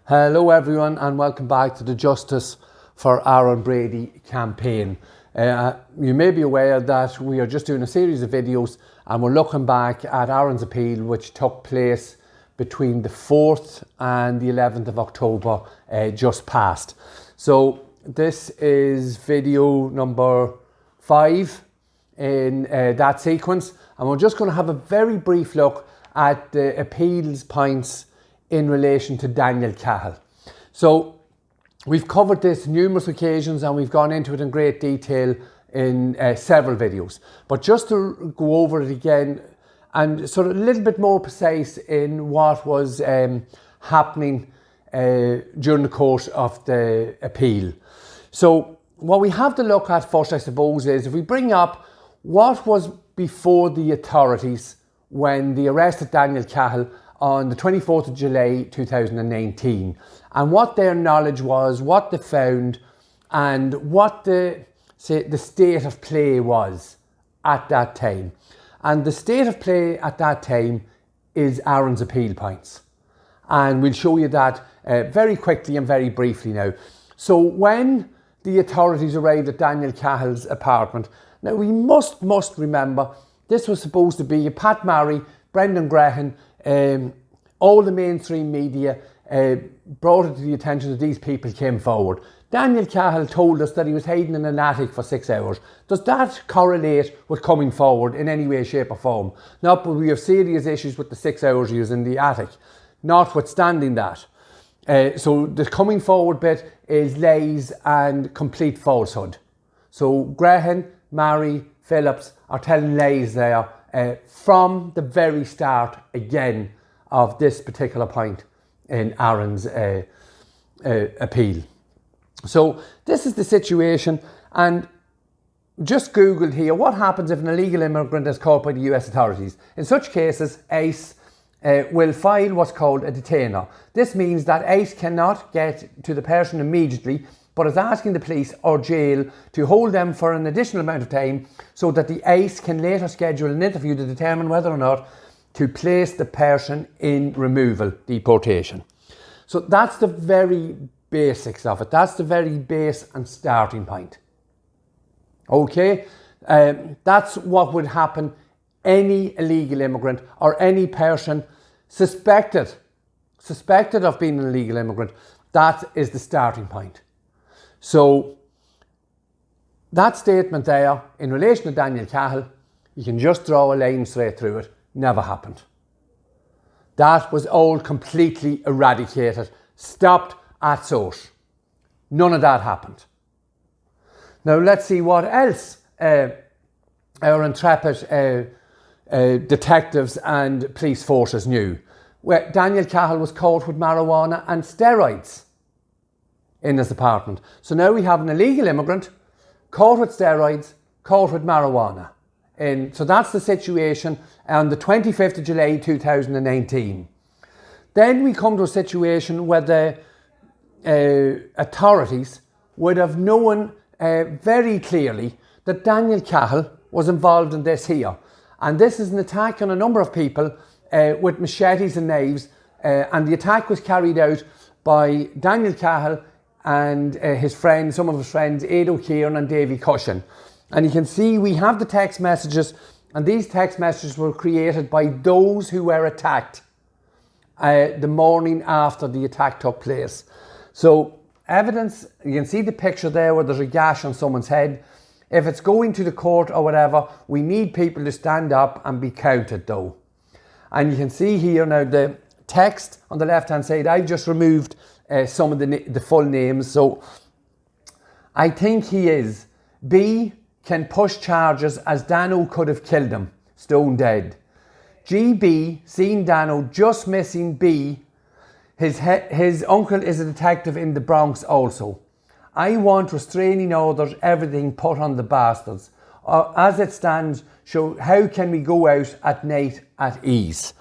Hello everyone and welcome back to the Justice for Aaron Brady campaign. You may be aware that we are just doing a series of videos and we're looking back at Aaron's appeal, which took place between the 4th and the 11th of October just past. So this is video number 5 in that sequence, and we're just going to have a very brief look at the appeals points in relation to Daniel Cahill. So we've covered this numerous occasions and we've gone into it in great detail in several videos. But just to go over it again and sort of a little bit more precise in what was happening during the course of the appeal. So what we have to look at first, I suppose, is if we bring up what was before the authorities when they arrested Daniel Cahill on the 24th of July 2019, and what their knowledge was, what they found, and what the state of play was at that time. And the state of play at that time is Aaron's appeal points. And we'll show you that very quickly and very briefly now. So when the authorities arrived at Daniel Cahill's apartment, now we must remember this was supposed to be Pat Murray, Brendan Graham, all the mainstream media brought it to the attention that these people came forward. Daniel Cahill told us that he was hiding in an attic for 6 hours. Does that correlate with coming forward in any way, shape or form? Not, but we have serious issues with the 6 hours he was in the attic. Notwithstanding that. So the coming forward bit is lies and complete falsehood. So Graham, Murray, Phillips are telling lies there from the very start again of this particular point in Aaron's appeal. So this is the situation, and just Googled here, what happens if an illegal immigrant is caught by the US authorities? In such cases, ICE will file what's called a detainer. This means that ICE cannot get to the person immediately, but is asking the police or jail to hold them for an additional amount of time so that the ICE can later schedule an interview to determine whether or not to place the person in removal, deportation. So that's the very basics of it. That's the very base and starting point. Okay, that's what would happen any illegal immigrant or any person suspected of being an illegal immigrant. That is the starting point. So that statement there in relation to Daniel Cahill, you can just draw a line straight through it. Never happened. That was all completely eradicated, stopped at source. None of that happened. Now let's see what else our intrepid detectives and police forces knew. Well, Daniel Cahill was caught with marijuana and steroids in his apartment. So now we have an illegal immigrant caught with steroids, caught with marijuana. So that's the situation on the 25th of July 2019. Then we come to a situation where the authorities would have known very clearly that Daniel Cahill was involved in this here. And this is an attack on a number of people with machetes and knives. And the attack was carried out by Daniel Cahill and his friends, some of his friends, Ado Kieran and Davy Cushion. And you can see we have the text messages, and these text messages were created by those who were attacked the morning after the attack took place. So evidence, you can see the picture there where there's a gash on someone's head. If it's going to the court or whatever, we need people to stand up and be counted though. And you can see here now the text on the left hand side. I've just removed some of the full names. So I think he is B. Can push charges as Dano could have killed him, stone dead. GB, seen Dano just missing B. His uncle is a detective in the Bronx also. I want restraining orders, everything put on the bastards. As it stands, show how can we go out at night at ease.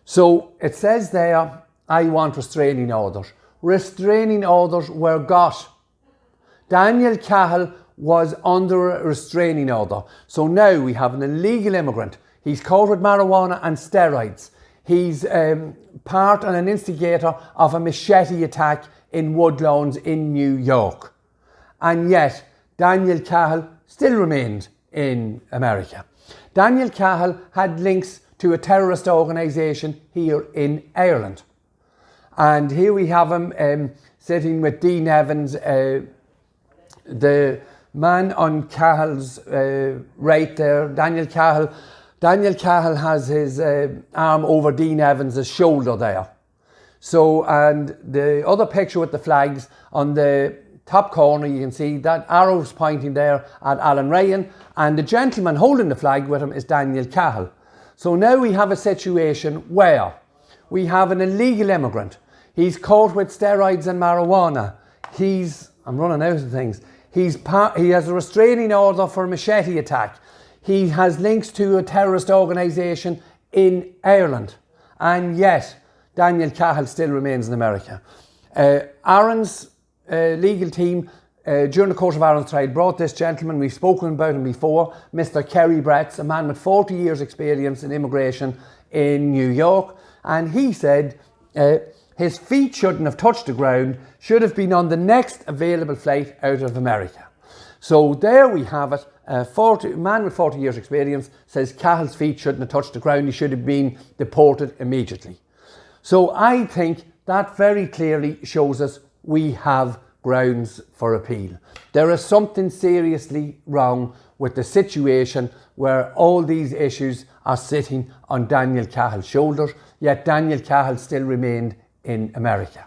So it says there, I want restraining orders. Restraining orders were got. Daniel Cahill was under a restraining order. So now we have an illegal immigrant. He's caught with marijuana and steroids. He's part and an instigator of a machete attack in Woodlawns in New York. And yet, Daniel Cahill still remained in America. Daniel Cahill had links to a terrorist organisation here in Ireland. And here we have him sitting with Dean Evans, the man on Cahill's right there, Daniel Cahill. Daniel Cahill has his arm over Dean Evans' shoulder there. So, and the other picture with the flags, on the top corner you can see that arrow's pointing there at Alan Ryan, and the gentleman holding the flag with him is Daniel Cahill. So now we have a situation where we have an illegal immigrant. He's caught with steroids and marijuana. I'm running out of things. He has a restraining order for a machete attack. He has links to a terrorist organisation in Ireland. And yet, Daniel Cahill still remains in America. Aaron's legal team, during the course of Aaron's trial, brought this gentleman, we've spoken about him before, Mr. Kerry Bretts, a man with 40 years experience in immigration in New York. And he said his feet shouldn't have touched the ground, should have been on the next available flight out of America. So there we have it. A man with 40 years experience says Cahill's feet shouldn't have touched the ground, he should have been deported immediately. So I think that very clearly shows us we have grounds for appeal. There is something seriously wrong with the situation where all these issues are sitting on Daniel Cahill's shoulders, yet Daniel Cahill still remained in America.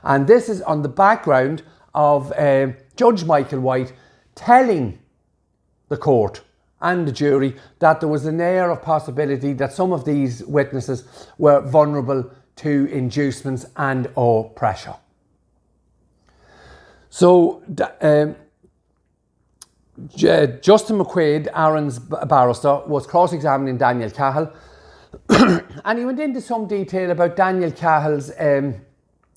And this is on the background of Judge Michael White telling the court and the jury that there was an air of possibility that some of these witnesses were vulnerable to inducements and or pressure. So Justin McQuaid, Aaron's barrister, was cross-examining Daniel Cahill and he went into some detail about Daniel Cahill's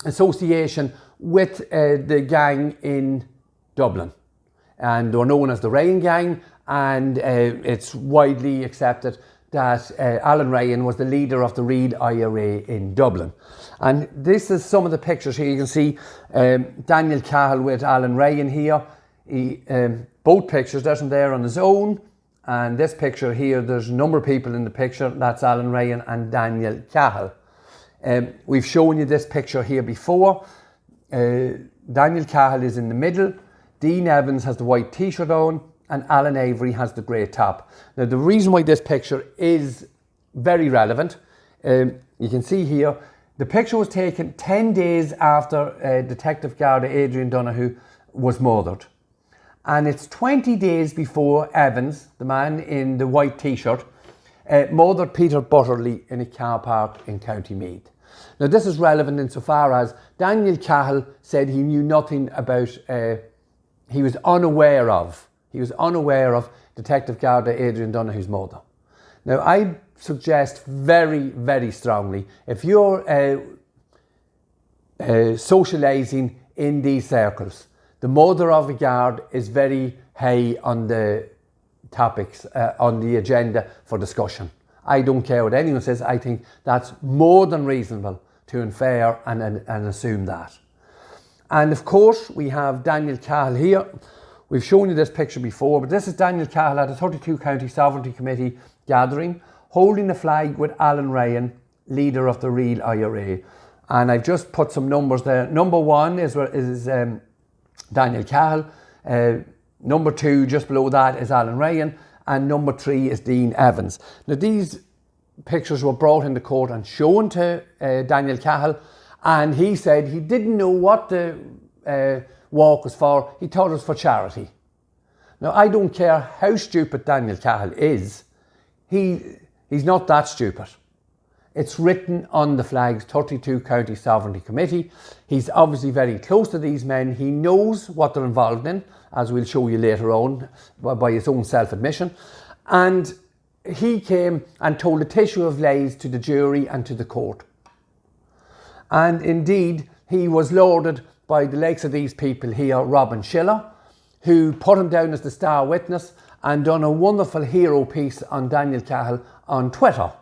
association with the gang in Dublin. And they were known as the Ryan Gang, and it's widely accepted that Alan Ryan was the leader of the Reid IRA in Dublin. And this is some of the pictures here. You can see Daniel Cahill with Alan Ryan here. Both pictures, there's him there on his own. And this picture here, there's a number of people in the picture. That's Alan Ryan and Daniel Cahill. We've shown you this picture here before. Daniel Cahill is in the middle. Dean Evans has the white t-shirt on and Alan Avery has the grey top. Now the reason why this picture is very relevant, you can see here, the picture was taken 10 days after Detective Garda Adrian Donahue was murdered. And it's 20 days before Evans, the man in the white t-shirt, murdered Peter Butterley in a car park in County Meath. Now this is relevant insofar as Daniel Cahill said he knew nothing about, he was unaware of Detective Garda Adrian Donahue's murder. Now I suggest very, very strongly, if you're socialising in these circles, the murder of a guard is very high on the topics, on the agenda for discussion. I don't care what anyone says, I think that's more than reasonable to infer and assume that. And of course, we have Daniel Cahill here. We've shown you this picture before, but this is Daniel Cahill at a 32 County Sovereignty Committee gathering, holding the flag with Alan Ryan, leader of the Reid IRA. And I've just put some numbers there. Number one is Daniel Cahill. Number two, just below that, is Alan Ryan. And number three is Dean Evans. Now these pictures were brought into court and shown to Daniel Cahill, and he said he didn't know what the walk was for. He thought it was for charity. Now I don't care how stupid Daniel Cahill is, he's not that stupid. It's written on the flag's 32 County Sovereignty Committee. He's obviously very close to these men. He knows what they're involved in, as we'll show you later on by his own self-admission. And he came and told a tissue of lies to the jury and to the court. And indeed, he was lauded by the likes of these people here, Robin Schiller, who put him down as the star witness and done a wonderful hero piece on Daniel Cahill on Twitter.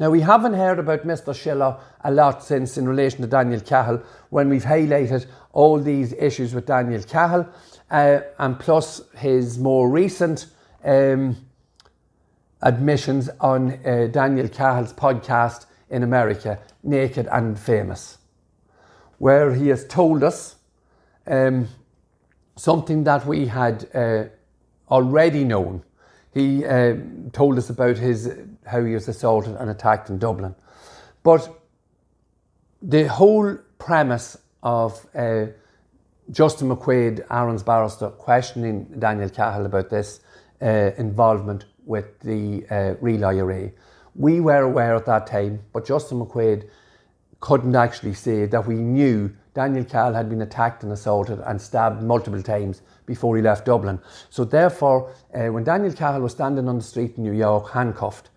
Now, we haven't heard about Mr. Schiller a lot since in relation to Daniel Cahill, when we've highlighted all these issues with Daniel Cahill, and plus his more recent admissions on Daniel Cahill's podcast in America, Naked and Famous, where he has told us something that we had already known. He told us about how he was assaulted and attacked in Dublin. But the whole premise of Justin McQuaid, Aaron's barrister, questioning Daniel Cahill about this involvement with the Real IRA, we were aware at that time, but Justin McQuaid couldn't actually say that we knew Daniel Cahill had been attacked and assaulted and stabbed multiple times before he left Dublin. So therefore, when Daniel Cahill was standing on the street in New York, handcuffed,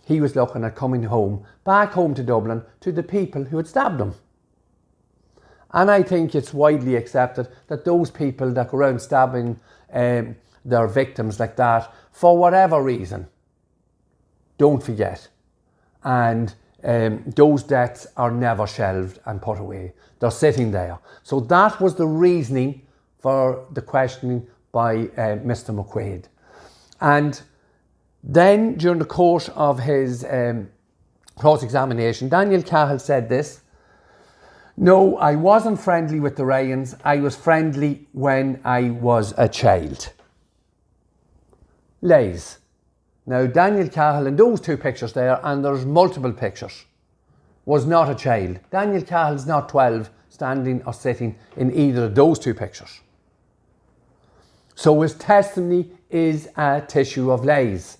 he was looking at coming home, back home to Dublin, to the people who had stabbed him. And I think it's widely accepted that those people that go around stabbing their victims like that, for whatever reason, don't forget. And those deaths are never shelved and put away. They're sitting there. So that was the reasoning for the questioning by Mr. McQuaid. And then during the course of his cross-examination, Daniel Cahill said this: "No, I wasn't friendly with the Ryans. I was friendly when I was a child." Lies. Now, Daniel Cahill in those two pictures there, and there's multiple pictures, was not a child. Daniel Cahill's not 12, standing or sitting in either of those two pictures. So his testimony is a tissue of lies.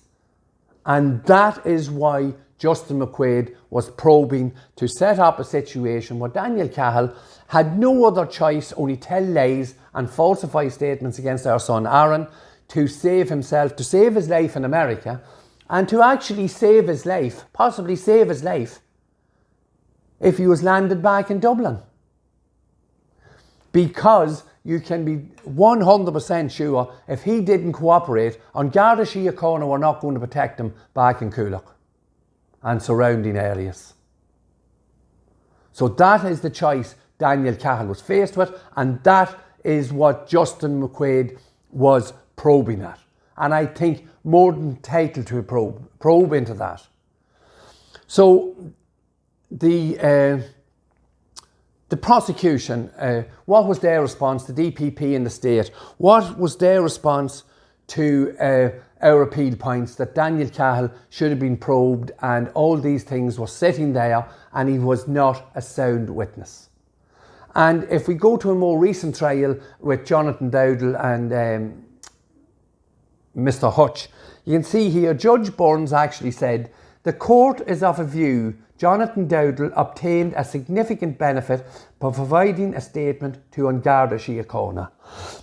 And that is why Justin McQuaid was probing to set up a situation where Daniel Cahill had no other choice, only tell lies and falsify statements against our son Aaron, to save himself, to save his life in America, and to actually save his life, possibly save his life, if he was landed back in Dublin. Because you can be 100% sure if he didn't cooperate, on Garda Síochána were not going to protect him back in Coolock and surrounding areas. So that is the choice Daniel Cahill was faced with, and that is what Justin McQuaid was probing at. And I think more than entitled to a probe into that. So the prosecution, what was their response, the DPP in the state, what was their response to our appeal points that Daniel Cahill should have been probed and all these things were sitting there and he was not a sound witness? And if we go to a more recent trial with Jonathan Dowdall and Mr. Hutch, you can see here Judge Burns actually said, "The court is of a view Jonathan Dowdall obtained a significant benefit by providing a statement to An Garda Síochána."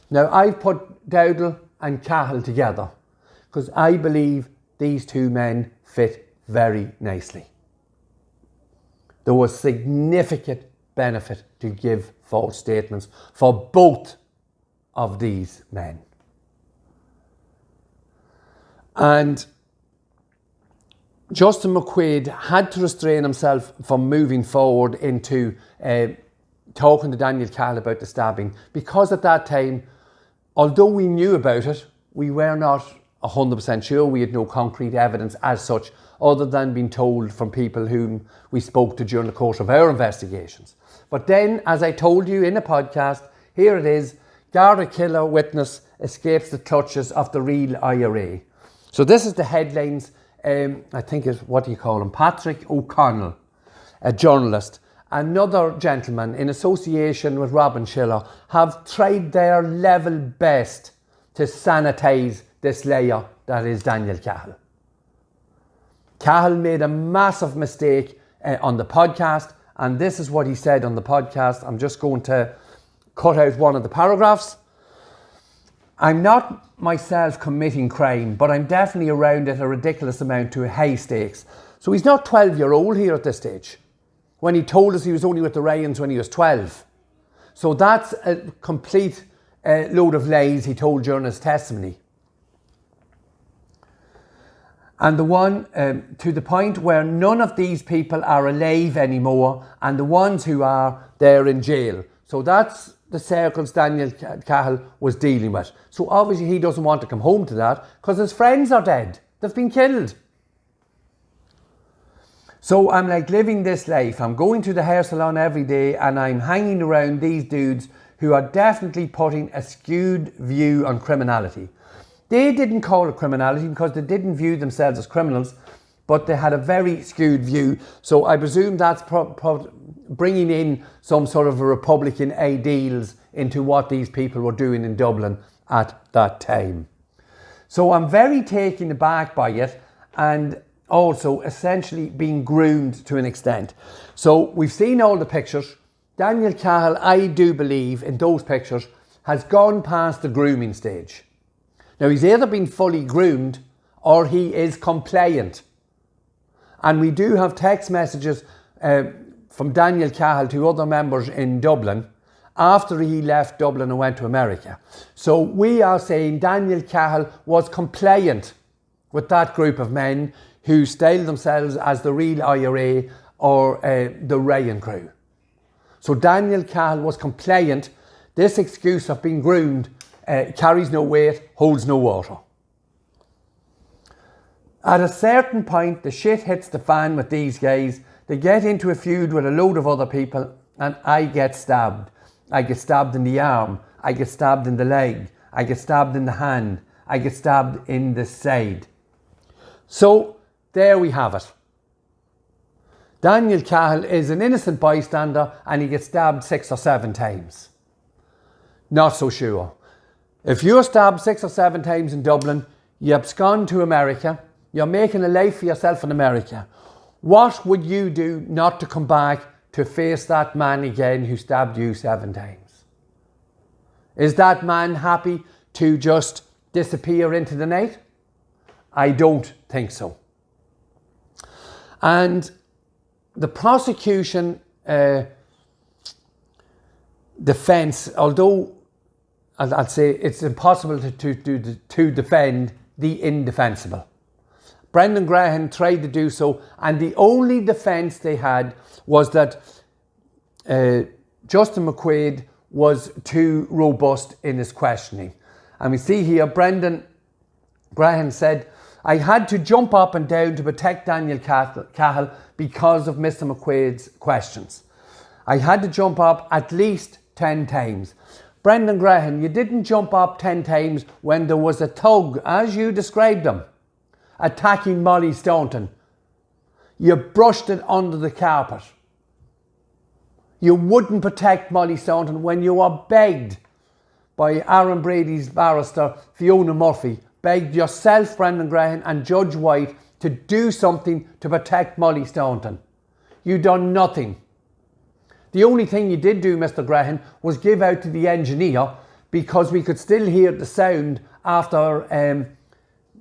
Now, I've put Dowdall and Cahill together because I believe these two men fit very nicely. There was significant benefit to give false statements for both of these men. And Justin McQuaid had to restrain himself from moving forward into talking to Daniel Cahill about the stabbing, because at that time, although we knew about it, we were not 100% sure. We had no concrete evidence as such, other than being told from people whom we spoke to during the course of our investigations. But then, as I told you in the podcast, here it is: Garda killer witness escapes the clutches of the Real IRA. So this is the headlines. I think it's, what do you call him? Patrick O'Connell, a journalist, another gentleman in association with Robin Schiller, have tried their level best to sanitise this layer that is Daniel Cahill. Cahill made a massive mistake on the podcast, and this is what he said on the podcast. I'm just going to cut out one of the paragraphs. "I'm not myself committing crime, but I'm definitely around at a ridiculous amount to high stakes." So he's not 12-year-old here at this stage, when he told us he was only with the Ryans when he was 12. So that's a complete load of lies he told during his testimony. And the one to the point where none of these people are alive anymore, and the ones who are, they're in jail. So that's the circles Daniel Cahill was dealing with. So obviously he doesn't want to come home to that because his friends are dead. They've been killed. So I'm like living this life. I'm going to the hair salon every day and I'm hanging around these dudes who are definitely putting a skewed view on criminality. They didn't call it criminality because they didn't view themselves as criminals, but they had a very skewed view. So I presume that's bringing in some sort of a Republican ideals into what these people were doing in Dublin at that time. So I'm very taken aback by it, and also essentially being groomed to an extent. So we've seen all the pictures. Daniel Cahill, I do believe in those pictures, has gone past the grooming stage. Now he's either been fully groomed or he is compliant. And we do have text messages from Daniel Cahill to other members in Dublin after he left Dublin and went to America. So we are saying Daniel Cahill was compliant with that group of men who styled themselves as the real IRA or the Ryan crew. So Daniel Cahill was compliant. This excuse of being groomed carries no weight, holds no water. At a certain point, the shit hits the fan with these guys. They get into a feud with a load of other people and I get stabbed. I get stabbed in the arm. I get stabbed in the leg. I get stabbed in the hand. I get stabbed in the side. So there we have it. Daniel Cahill is an innocent bystander and he gets stabbed 6 or 7 times. Not so sure. If you're stabbed 6 or 7 times in Dublin, you abscond to America, you're making a life for yourself in America. What would you do not to come back to face that man again who stabbed you 7 times? Is that man happy to just disappear into the night? I don't think so. And the prosecution defence, although I'd say it's impossible to defend the indefensible. Brendan Graham tried to do so, and the only defence they had was that Justin McQuaid was too robust in his questioning. And we see here Brendan Graham said, I had to jump up and down to protect Daniel Cahill because of Mr. McQuaid's questions. I had to jump up at least 10 times. Brendan Graham, you didn't jump up 10 times when there was a thug, as you described him, attacking Molly Staunton. You brushed it under the carpet. You wouldn't protect Molly Staunton when you were begged by Aaron Brady's barrister, Fiona Murphy, begged yourself, Brendan Graham, and Judge White to do something to protect Molly Staunton. You done nothing. The only thing you did do, Mr. Graham, was give out to the engineer because we could still hear the sound after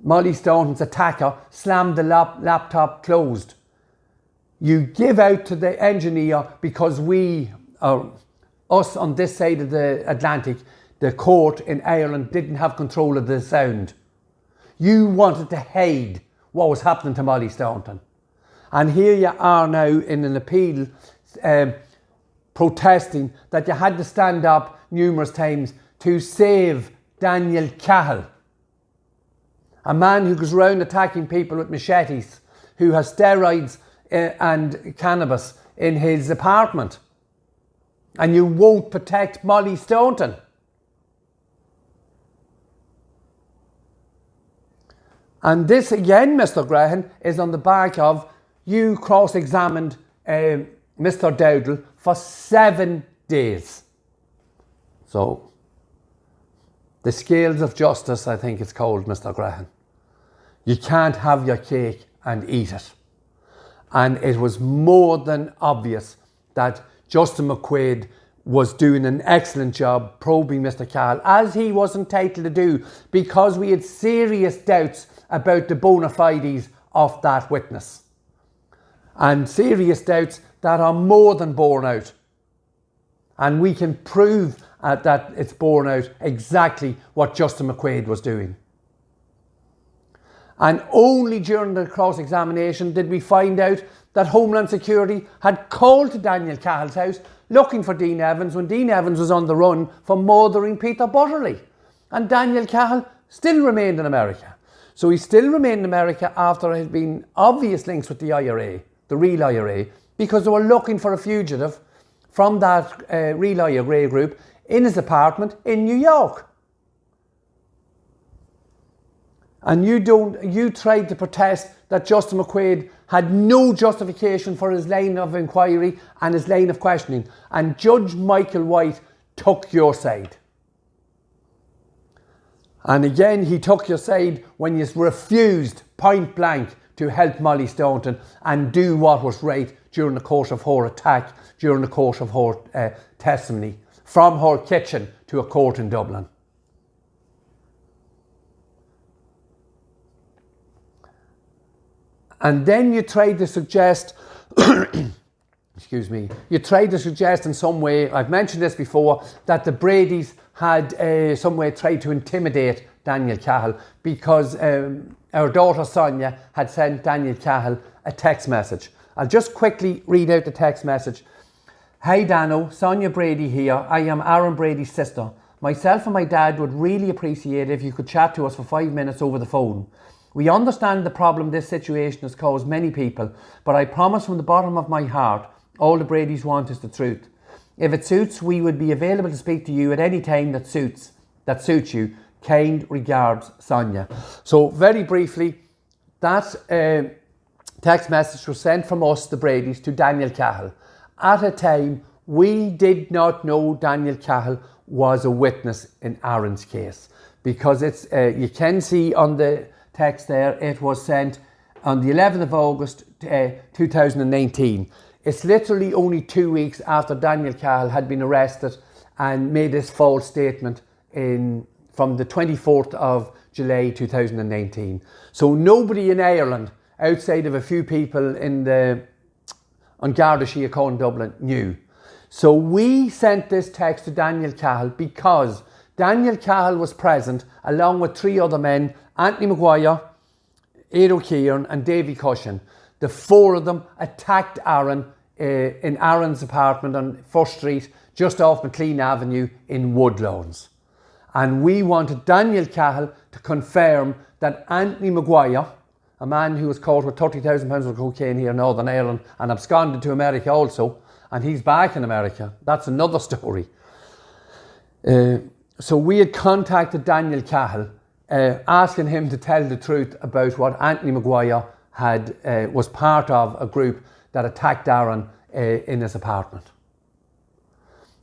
Molly Staunton's attacker slammed the laptop closed. You give out to the engineer because us on this side of the Atlantic, the court in Ireland didn't have control of the sound. You wanted to hide what was happening to Molly Staunton. And here you are now in an appeal protesting that you had to stand up numerous times to save Daniel Cahill, a man who goes around attacking people with machetes, who has steroids and cannabis in his apartment. And you won't protect Molly Staunton. And this again, Mr. Graham, is on the back of you cross-examined Mr. Dowdall for 7 days. So, the scales of justice, I think it's called, Mr. Graham. You can't have your cake and eat it. And it was more than obvious that Justin McQuaid was doing an excellent job probing Mr. Cahill, as he was entitled to do, because we had serious doubts about the bona fides of that witness. And serious doubts that are more than borne out. And we can prove that it's borne out exactly what Justin McQuaid was doing. And only during the cross-examination did we find out that Homeland Security had called to Daniel Cahill's house looking for Dean Evans when Dean Evans was on the run for murdering Peter Butterley. And Daniel Cahill still remained in America. So he still remained in America after there had been obvious links with the IRA, the real IRA, because they were looking for a fugitive from that real IRA group in his apartment in New York. And you tried to protest that Justin McQuaid had no justification for his line of inquiry and his line of questioning. And Judge Michael White took your side. And again, he took your side when you refused point blank to help Molly Staunton and do what was right during the course of her attack, during the course of her testimony, from her kitchen to a court in Dublin. And then you tried to suggest, excuse me, you tried to suggest in some way, I've mentioned this before, that the Bradys had some way tried to intimidate Daniel Cahill because our daughter Sonia had sent Daniel Cahill a text message. I'll just quickly read out the text message. Hey Dano, Sonia Brady here. I am Aaron Brady's sister. Myself and my dad would really appreciate it if you could chat to us for 5 minutes over the phone. We understand the problem this situation has caused many people, but I promise from the bottom of my heart, all the Bradys want is the truth. If it suits, we would be available to speak to you at any time that suits you. Kind regards, Sonia. So very briefly, that text message was sent from us, the Bradys, to Daniel Cahill. At a time, we did not know Daniel Cahill was a witness in Aaron's case, because it's you can see on the text there, it was sent on the 11th of August 2019. It's literally only 2 weeks after Daniel Cahill had been arrested and made this false statement from the 24th of July 2019. So nobody in Ireland, outside of a few people on Garda Síochána in Dublin, knew. So we sent this text to Daniel Cahill because Daniel Cahill was present along with 3 other men, Anthony Maguire, Edo Kieran and Davy Cushion. The 4 of them attacked Aaron in Aaron's apartment on First Street, just off McLean Avenue in Woodlawns. And we wanted Daniel Cahill to confirm that Anthony Maguire, a man who was caught with 30,000 pounds of cocaine here in Northern Ireland and absconded to America also, and he's back in America. That's another story. So we had contacted Daniel Cahill, asking him to tell the truth about what Anthony Maguire was part of a group that attacked Aaron in his apartment.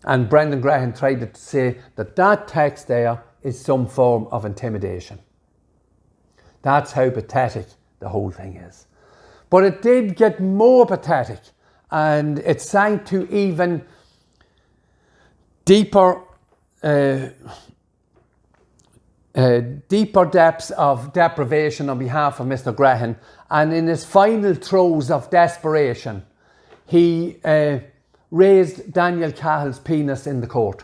And Brendan Graham tried to say that text there is some form of intimidation. That's how pathetic the whole thing is. But it did get more pathetic, and it sank to even deeper depths of deprivation on behalf of Mr. Graham. And in his final throes of desperation, he raised Daniel Cahill's penis in the court.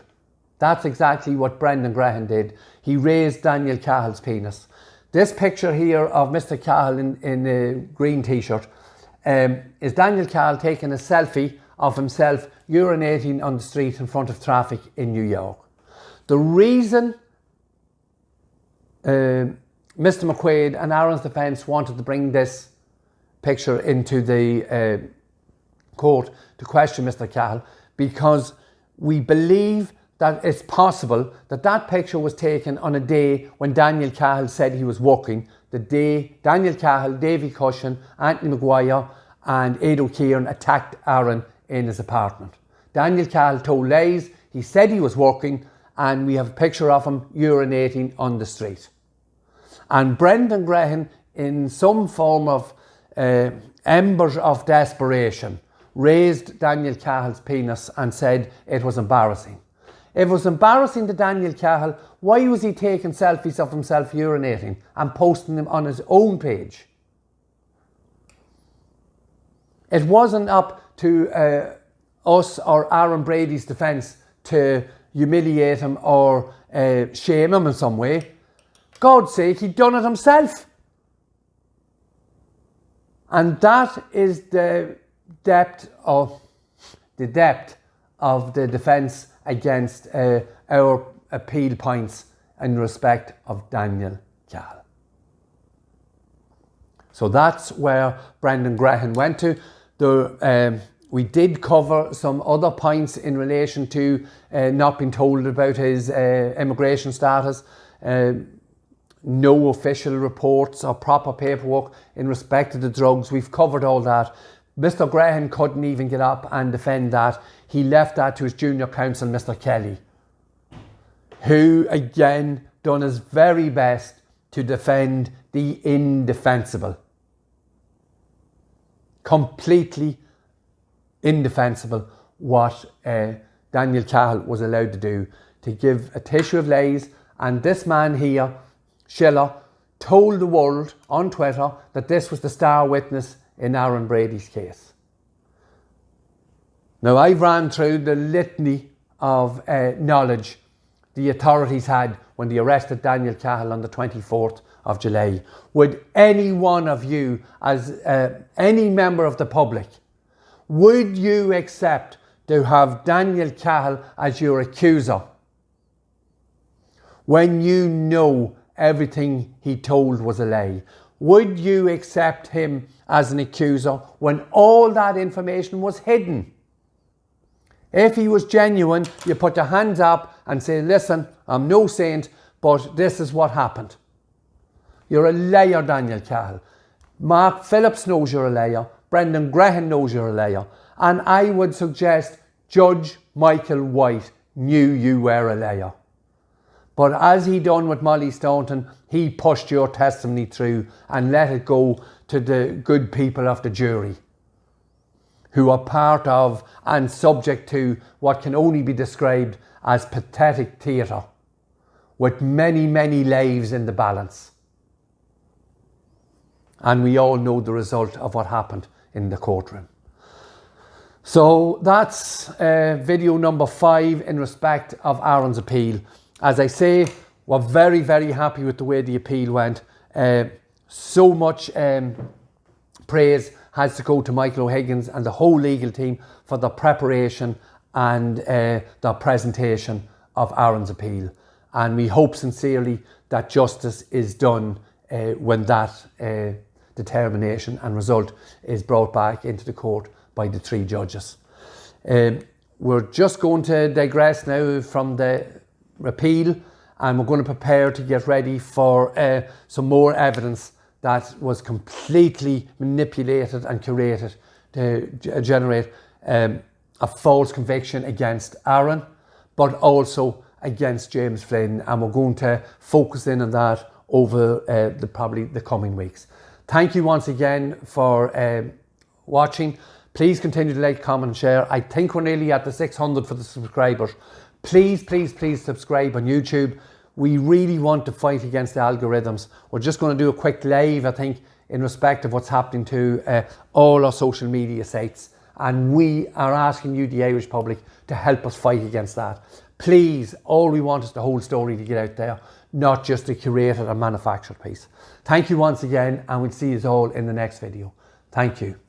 That's exactly what Brendan Graham did. He raised Daniel Cahill's penis. This picture here of Mr. Cahill in a green t-shirt is Daniel Cahill taking a selfie of himself urinating on the street in front of traffic in New York. The reason Mr. McQuaid and Aaron's defence wanted to bring this picture into the court to question Mr. Cahill, because we believe that it's possible that picture was taken on a day when Daniel Cahill said he was working, the day Daniel Cahill, Davy Cushion, Anthony Maguire and Edo Kieran attacked Aaron in his apartment. Daniel Cahill told lies, he said he was working, and we have a picture of him urinating on the street. And Brendan Graham, in some form of embers of desperation, raised Daniel Cahill's penis and said it was embarrassing. If it was embarrassing to Daniel Cahill, why was he taking selfies of himself urinating and posting them on his own page? It wasn't up to us or Aaron Brady's defence to humiliate him or shame him in some way. God's sake, he'd done it himself. And that is the depth of the defence against our appeal points in respect of Daniel Cahill. So that's where Brendan Grehan went to. We did cover some other points in relation to not being told about his immigration status, no official reports or proper paperwork in respect to the drugs. We've covered all that. Mr. Grehan couldn't even get up and defend that. He left that to his junior counsel, Mr. Kelly, who again done his very best to defend the indefensible. Completely indefensible what Daniel Cahill was allowed to do, to give a tissue of lies. And this man here, Schiller, told the world on Twitter that this was the star witness in Aaron Brady's case. Now, I've ran through the litany of knowledge the authorities had when they arrested Daniel Cahill on the 24th of July. Would any one of you, as any member of the public, would you accept to have Daniel Cahill as your accuser when you know everything he told was a lie? Would you accept him as an accuser when all that information was hidden? If he was genuine, you put your hands up and say, listen, I'm no saint, but this is what happened. You're a liar, Daniel Cahill. Mark Phillips knows you're a liar. Brendan Grehan knows you're a liar. And I would suggest Judge Michael White knew you were a liar. But as he done with Molly Staunton, he pushed your testimony through and let it go to the good people of the jury, who are part of and subject to what can only be described as pathetic theatre, with many, many lives in the balance. And we all know the result of what happened in the courtroom. So that's video number 5 in respect of Aaron's appeal. As I say, we're very, very happy with the way the appeal went. So much praise has to go to Michael O'Higgins and the whole legal team for the preparation and the presentation of Aaron's appeal. And we hope sincerely that justice is done when that determination and result is brought back into the court by the 3 judges. We're just going to digress now from the appeal, and we're going to prepare to get ready for some more evidence that was completely manipulated and curated to generate a false conviction against Aaron, but also against James Flynn, and we're going to focus in on that over probably the coming weeks. Thank you once again for watching. Please continue to like, comment and share. I think we're nearly at the 600 for the subscribers. Please, please, please subscribe on YouTube. We really want to fight against the algorithms. We're just going to do a quick live, I think, in respect of what's happening to all our social media sites. And we are asking you, the Irish public, to help us fight against that. Please, all we want is the whole story to get out there, not just a curated and manufactured piece. Thank you once again, and we'll see you all in the next video. Thank you.